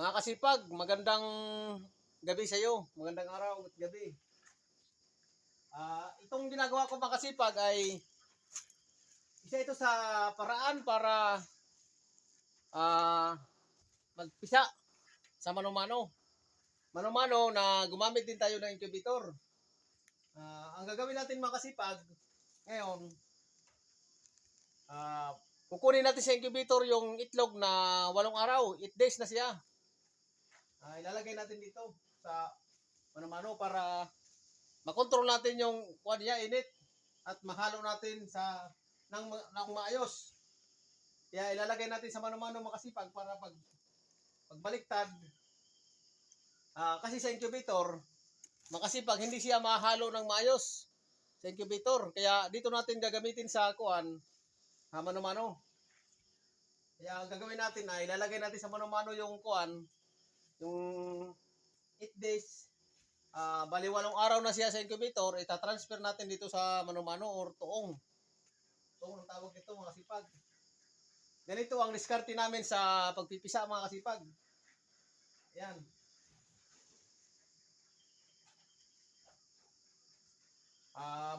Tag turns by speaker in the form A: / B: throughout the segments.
A: Mga kasipag, magandang gabi sa iyo. Magandang araw at gabi. Itong ginagawa ko mga kasipag ay isa ito sa paraan para ah, magpisa sa mano-mano. Mano-mano na gumamit din tayo ng incubator. Ang gagawin natin mga kasipag ngayon, kukunin natin sa incubator yung itlog na 8 araw, 8 days na siya. Ilalagay natin dito sa mano-mano para makontrol natin yung kuwan niya, init, at mahalo natin ng maayos. Kaya ilalagay natin sa mano-mano makasipag para pagbaliktad, kasi sa incubator, makasipag hindi siya mahalo ng maayos sa incubator. Kaya dito natin gagamitin sa kuwan, mano-mano. Kaya ang gagawin natin ay ilalagay natin sa mano-mano yung kuwan, yung 8 days. Bali 8 araw na siya sa incubator, itatransfer natin dito sa mano-mano or tuong. Tuong ang tawag nito mga kasipag. Ganito ang diskarte namin sa pagpipisa mga kasipag. Ayan.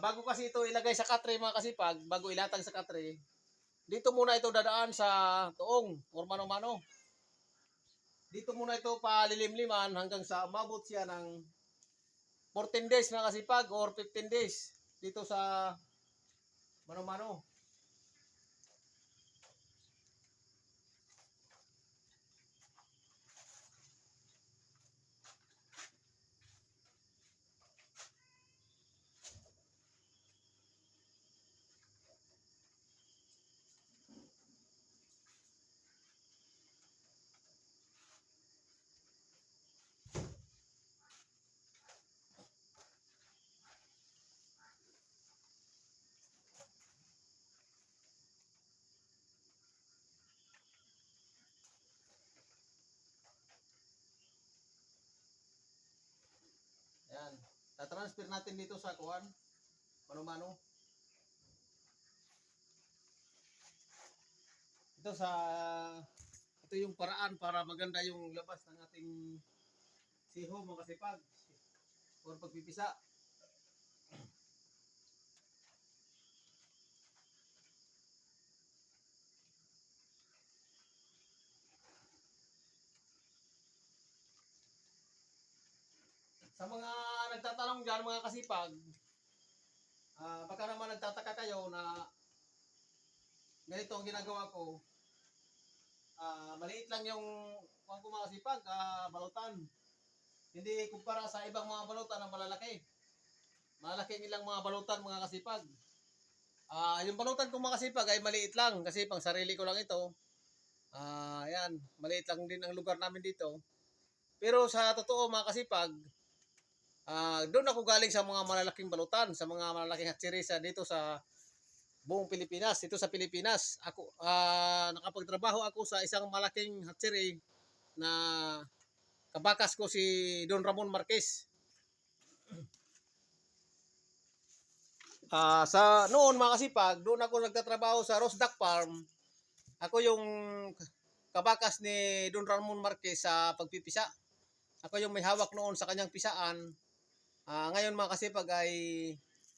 A: Bago kasi ito ilagay sa katre mga kasipag, bago ilatag sa katre, dito muna ito dadaan sa tuong or mano-mano. Dito muna ito palilimliman hanggang sa umabot siya ng 14 days mga kasipag or 15 days dito sa mano-mano. Ayan. Ta-transfer natin dito sa kuwan, mano-mano. Ito yung paraan para maganda yung labas ng ating siho mga kasipag or pagpipisa. Sa mga nagtatanong dyan mga kasipag, baka naman nagtataka kayo na ganito ang ginagawa ko. Maliit lang yung kuwan ko mga kasipag, balutan. Hindi kumpara sa ibang mga balutan na malalaki. Malalaki nilang mga balutan mga kasipag. Yung balutan ko mga kasipag ay maliit lang kasi pang sarili ko lang ito. Ayan, maliit lang din ang lugar namin dito. Pero sa totoo mga kasipag, doon ako galing sa mga malalaking balutan, sa mga malalaking hatsirisa dito sa buong Pilipinas. Dito sa Pilipinas, ako nakapagtrabaho ako sa isang malaking hatsiri na kabakas ko si Don Ramon Marquez. Sa noon mga kasipag, doon ako nagtatrabaho sa Rosdak Farm. Ako yung kabakas ni Don Ramon Marquez sa pagpipisa. Ako yung may hawak noon sa kanyang pisaan. Ngayon mga kasipag ay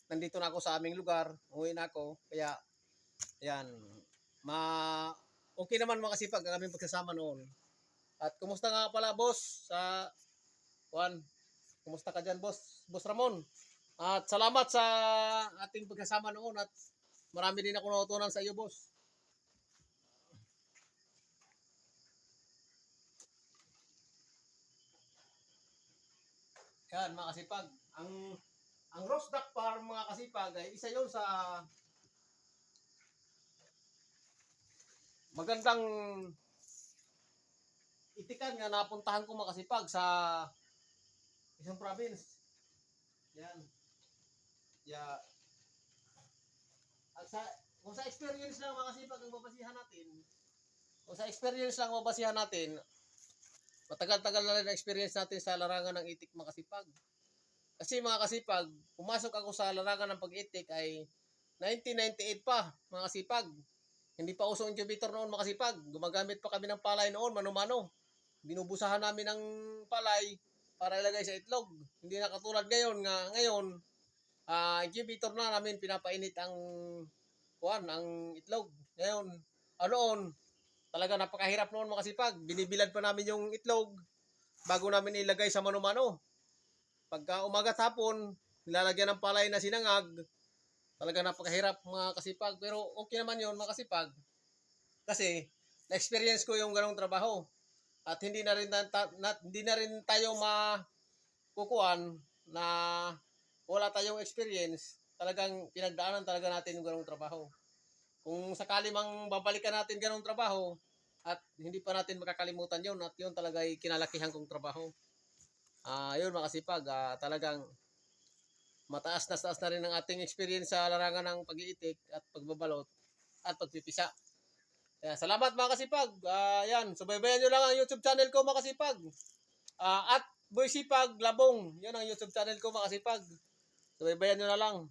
A: nandito na ako sa aming lugar. Uwi na ako. Kaya, ayan. Okay naman mga kasipag ang aming pagsasama noon. At kumusta nga pala boss sa Juan? Kumusta ka dyan boss? Boss Ramon. At salamat sa ating pagkasama noon at marami din ako natutunan sa iyo boss. Yan mga kasipag. Ang Rosdak Farm mga kasipag ay isa yon sa magandang itikan nga napuntahan ko mga kasipag sa isang province. Yan. Yeah. At kung sa experience lang mga kasipag ang babasihan natin, kung sa experience lang babasihan natin, matagal-tagal na rin ang experience natin sa larangan ng itik mga kasipag. Kasi mga kasipag, pumasok ako sa larangan ng pag-itik ay 1998 pa mga kasipag. Hindi pa uso incubator noon mga kasipag. Gumagamit pa kami ng palay noon, mano-mano. binubusahan namin ng palay para ilagay sa itlog. Hindi na katulad ngayon nga ngayon, incubator na namin pinapainit ang ang itlog. Ngayon, noon, talaga napakahirap noon mga kasipag. Binibilad pa namin yung itlog bago namin ilagay sa mano-mano. Pagka umagat hapon, nilalagyan ng palay na sinangag, talaga napakahirap mga kasipag. Pero okay naman yun mga kasipag. Kasi, na-experience ko yung ganong trabaho. At hindi na rin tayo makukuhan na wala tayong experience. Talagang pinagdaanan talaga natin yung ganong trabaho. Kung sakali mang babalikan natin ganong trabaho, at hindi pa natin makakalimutan yun, at yun talaga ay kinalakihan kong trabaho. Yun mga kasipag, talagang mataas na rin ang ating experience sa larangan ng pag-iitik at pagbabalot at pagpipisa. Kaya salamat mga kasipag. Yan, subaybayan nyo lang ang YouTube channel ko mga kasipag. At Boy Sipag Labong, yan ang YouTube channel ko mga kasipag. Subaybayan nyo na lang.